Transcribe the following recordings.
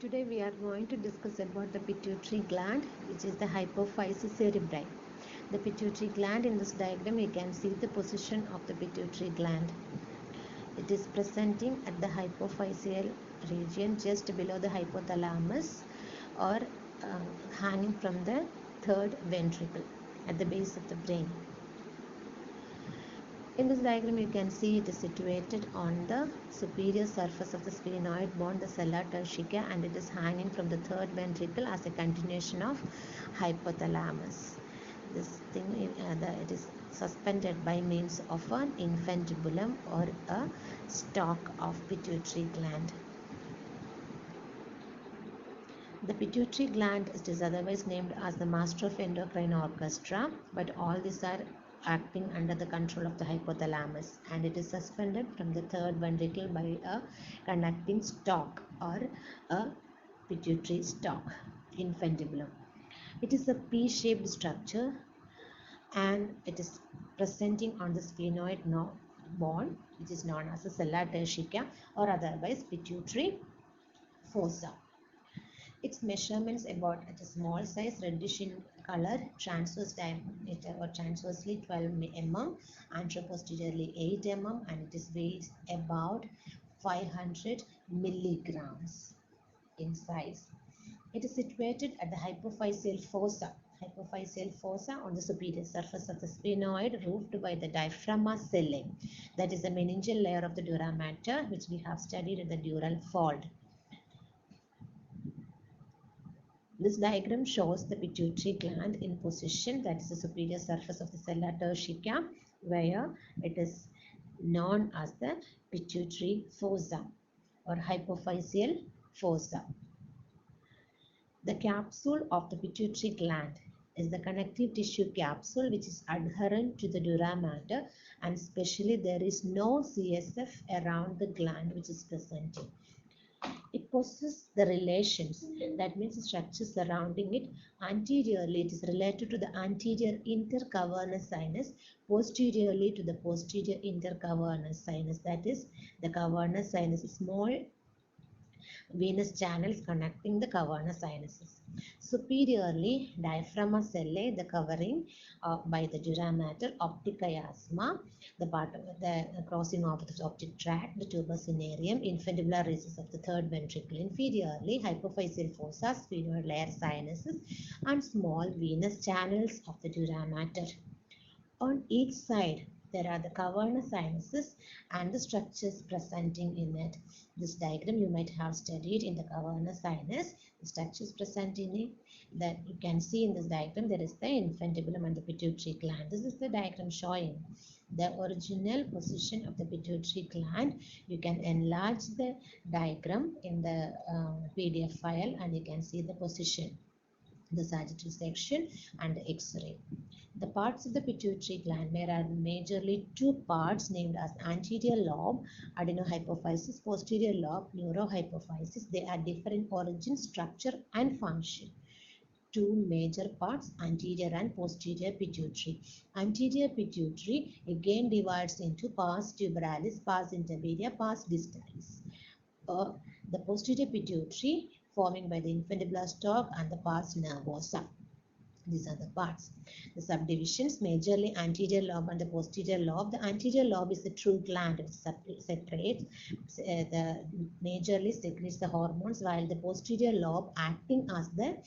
Today we are going to discuss about the pituitary gland, which is the hypophysis cerebri. The pituitary gland, in this diagram you can see the position of the pituitary gland. It is presenting at the hypophyseal region just below the hypothalamus, or hanging from the third ventricle at the base of the brain. In this diagram you can see it is situated on the superior surface of the sphenoid bone, the sella turcica, and it is hanging from the third ventricle as a continuation of hypothalamus. This thing it is suspended by means of an infundibulum or a stalk of pituitary gland. The pituitary gland is otherwise named as the master of endocrine orchestra, but all these are acting under the control of the hypothalamus, and it is suspended from the third ventricle by a conducting stalk or a pituitary stalk, infundibulum. It is a P-shaped structure and it is presenting on the sphenoid bone, which is known as the sella turcica or otherwise pituitary fossa. Its measurements about at a small size, reddish in color, transverse diameter or transversely 12 mm, anteroposteriorly 8 mm, and it is weighs about 500 milligrams in size. It is situated at the hypophyseal fossa. Hypophyseal fossa on the superior surface of the sphenoid, roofed by the diaphragma sellae. That is the meningeal layer of the dura mater, which we have studied in the dural fold. This diagram shows the pituitary gland in position, that is the superior surface of the sella turcica, where it is known as the pituitary fossa or hypophyseal fossa. The capsule of the pituitary gland is the connective tissue capsule, which is adherent to the dura mater, and especially there is no CSF around the gland which is presenting. It possesses the relations, that means the structure surrounding it. Anteriorly, it is related to the anterior intercavernous sinus, posteriorly to the posterior intercavernous sinus, that is the cavernous sinus, small venous channels connecting the cavernous sinuses. Superiorly, diaphragma sellae, the covering by the dura mater, optic chiasma, the part of the crossing of the optic tract, the tuber cinereum, infundibular recess of the third ventricle. Inferiorly, hypophyseal fossa, sphenoid layer sinuses, and small venous channels of the dura mater. On each side, there are the cavernous sinuses and the structures presenting in it. This diagram you might have studied in the cavernous sinus. The structures present in it that you can see in this diagram. There is the infundibulum and the pituitary gland. This is the diagram showing the original position of the pituitary gland. You can enlarge the diagram in the PDF file and you can see the position, the sagittal section and the X-ray. The parts of the pituitary gland, there are majorly two parts named as anterior lobe, adenohypophysis, posterior lobe, neurohypophysis. They are different origin, structure and function. Two major parts, anterior and posterior pituitary. Anterior pituitary again divides into pars tuberalis, pars intermedia, pars distalis. The posterior pituitary forming by the infundibular stalk and the pars nervosa. These are the parts. The subdivisions, majorly anterior lobe and the posterior lobe. The anterior lobe is the true gland. It separates, the majorly secretes the hormones, while the posterior lobe acting as the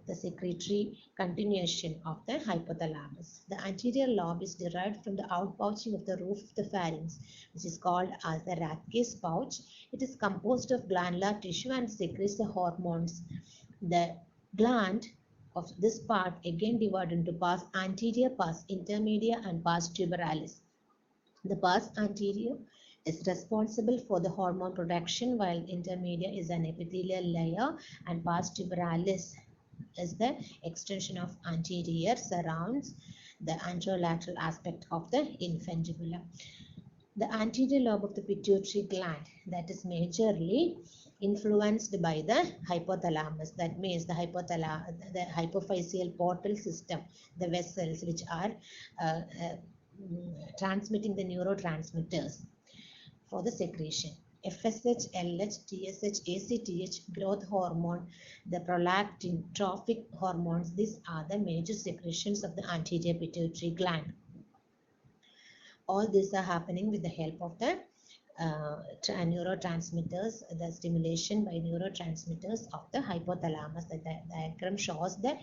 the secretory continuation of the hypothalamus. The anterior lobe is derived from the outpouching of the roof of the pharynx, which is called as the Rathke's pouch. It is composed of glandular tissue and secretes the hormones. The gland of this part again divided into pars anterior, pars intermedia and pars tuberalis. The pars anterior is responsible for the hormone production, while intermedia is an epithelial layer and pars tuberalis is the extension of anterior, surrounds the anterolateral aspect of the infundibulum. The anterior lobe of the pituitary gland, that is majorly influenced by the hypothalamus. That means the hypophyseal portal system, the vessels which are transmitting the neurotransmitters for the secretion. FSH, LH, TSH, ACTH, growth hormone, the prolactin, trophic hormones. These are the major secretions of the anterior pituitary gland. All these are happening with the help of the neurotransmitters, the stimulation by neurotransmitters of the hypothalamus. The diagram shows the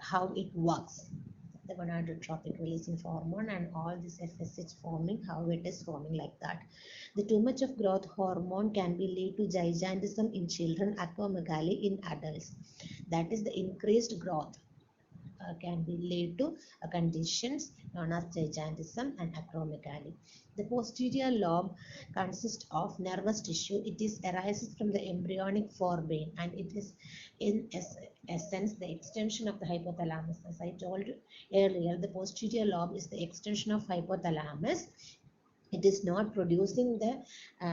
how it works. The gonadotropic releasing hormone and all this FSH forming, how it is forming like that. The too much of growth hormone can be lead to gigantism in children, acromegaly in adults. That is the increased growth can be lead to conditions known as gigantism and acromegaly. The posterior lobe consists of nervous tissue. It is arises from the embryonic forebrain and it is in essence the extension of the hypothalamus. As I told earlier, the posterior lobe is the extension of hypothalamus. It is not producing the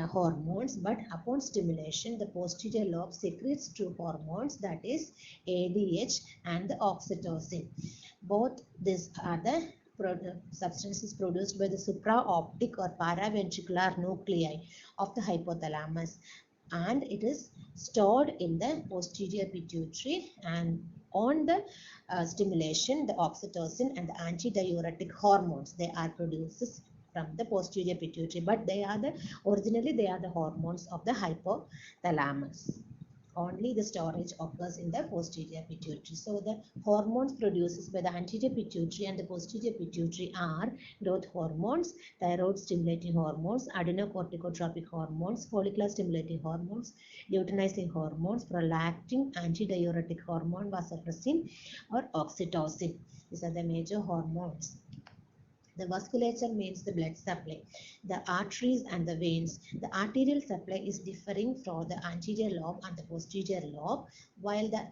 hormones, but upon stimulation the posterior lobe secretes two hormones, that is ADH and the oxytocin. Both these are the substances produced by the supraoptic or paraventricular nuclei of the hypothalamus, and it is stored in the posterior pituitary, and on the stimulation the oxytocin and the antidiuretic hormones, they are produced from the posterior pituitary, but they are the originally they are the hormones of the hypothalamus. Only the storage occurs in the posterior pituitary. So the hormones produced by the anterior pituitary and the posterior pituitary are growth hormones, thyroid stimulating hormones, adrenocorticotropic hormones, follicular stimulating hormones, luteinizing hormones, prolactin, antidiuretic hormone, vasopressin or oxytocin. These are the major hormones. The vasculature means the blood supply, the arteries and the veins. The arterial supply is differing from the anterior lobe and the posterior lobe, while the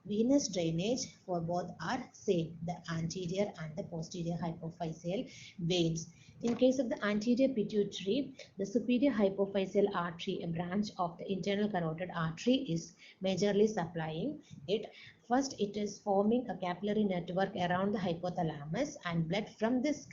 venous drainage for both are same, the anterior and the posterior hypophyseal veins. In case of the anterior pituitary, the superior hypophyseal artery, a branch of the internal carotid artery, is majorly supplying it. First, it is forming a capillary network around the hypothalamus, and blood from this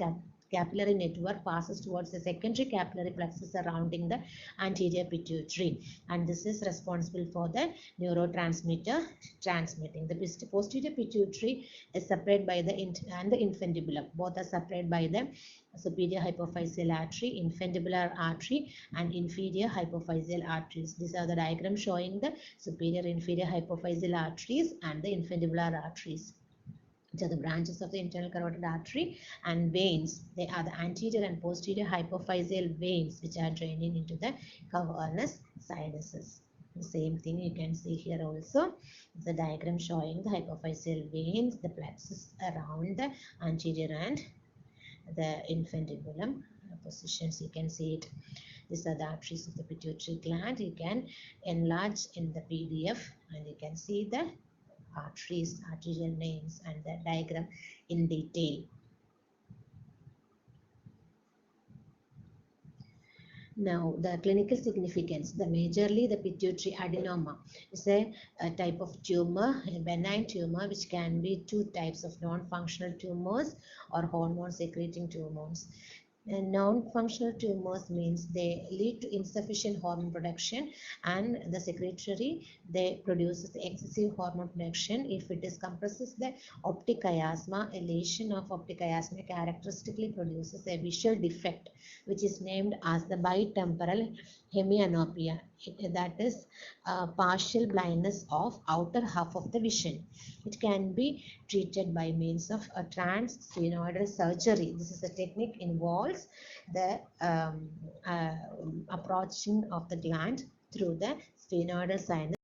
capillary network passes towards the secondary capillary plexus surrounding the anterior pituitary, and this is responsible for the neurotransmitter transmitting. The posterior pituitary is separated by the infundibulum. Both are separated by the superior hypophyseal artery, infundibular artery, and inferior hypophyseal arteries. These are the diagram showing the superior inferior hypophyseal arteries and the infundibular arteries, which are the branches of the internal carotid artery, and veins. They are the anterior and posterior hypophyseal veins which are draining into the cavernous sinuses. The same thing you can see here also. The diagram showing the hypophyseal veins, the plexus around the anterior and the infundibulum positions. You can see it. These are the arteries of the pituitary gland. You can enlarge in the PDF and you can see the arteries, arterial names and the diagram in detail. Now, the clinical significance, the majorly the pituitary adenoma is a type of tumor, a benign tumor, which can be two types of non-functional tumors or hormone secreting tumors. Non-functional tumors means they lead to insufficient hormone production, and the secretory they produces excessive hormone production. If it is compresses the optic chiasma, a lesion of optic chiasma characteristically produces a visual defect which is named as the bitemporal hemianopia. That is partial blindness of outer half of the vision. It can be treated by means of a transsphenoidal surgery. This is a technique involves the approaching of the gland through the sphenoidal sinus